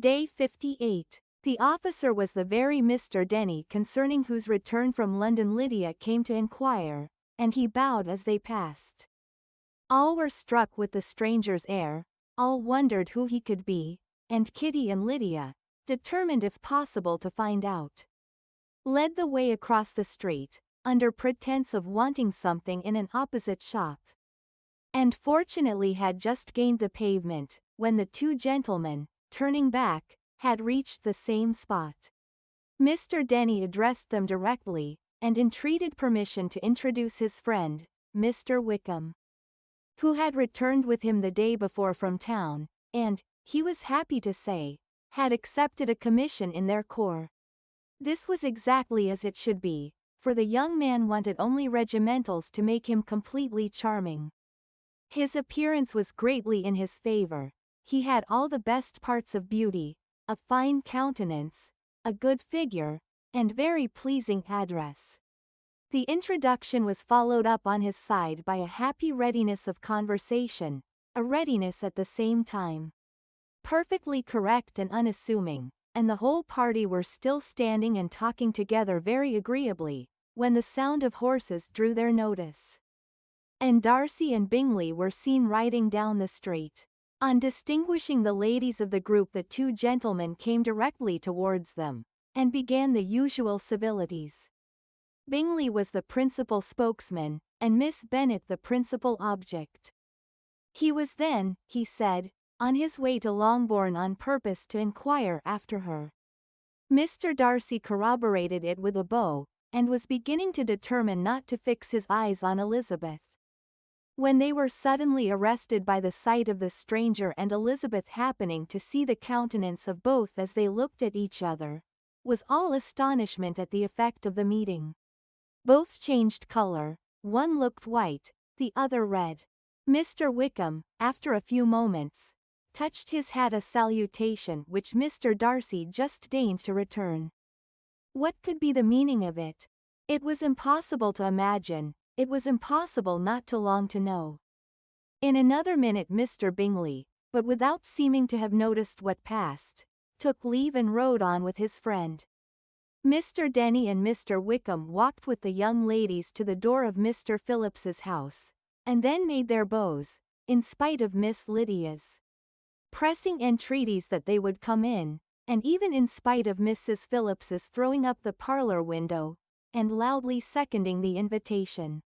Day 58. The officer was the very Mr. Denny concerning whose return from London Lydia came to inquire, and he bowed as they passed. All were struck with the stranger's air, all wondered who he could be, and Kitty and Lydia, determined if possible to find out, led the way across the street, under pretense of wanting something in an opposite shop, and fortunately had just gained the pavement, when the two gentlemen, turning back, had reached the same spot. Mr. Denny addressed them directly, and entreated permission to introduce his friend, Mr. Wickham, who had returned with him the day before from town, and, he was happy to say, had accepted a commission in their corps. This was exactly as it should be, for the young man wanted only regimentals to make him completely charming. His appearance was greatly in his favor. He had all the best parts of beauty, a fine countenance, a good figure, and very pleasing address. The introduction was followed up on his side by a happy readiness of conversation, a readiness at the same time perfectly correct and unassuming, and the whole party were still standing and talking together very agreeably, when the sound of horses drew their notice, and Darcy and Bingley were seen riding down the street. On distinguishing the ladies of the group, the two gentlemen came directly towards them, and began the usual civilities. Bingley was the principal spokesman, and Miss Bennet the principal object. He was then, he said, on his way to Longbourn on purpose to inquire after her. Mr. Darcy corroborated it with a bow, and was beginning to determine not to fix his eyes on Elizabeth, when they were suddenly arrested by the sight of the stranger, and Elizabeth, happening to see the countenance of both as they looked at each other, was all astonishment at the effect of the meeting. Both changed color, one looked white, the other red. Mr. Wickham, after a few moments, touched his hat, a salutation which Mr. Darcy just deigned to return. What could be the meaning of it? It was impossible to imagine, it was impossible not to long to know. In another minute Mr. Bingley, but without seeming to have noticed what passed, took leave and rode on with his friend. Mr. Denny and Mr. Wickham walked with the young ladies to the door of Mr. Phillips's house, and then made their bows, in spite of Miss Lydia's pressing entreaties that they would come in, and even in spite of Mrs. Phillips's throwing up the parlor window, and loudly seconding the invitation.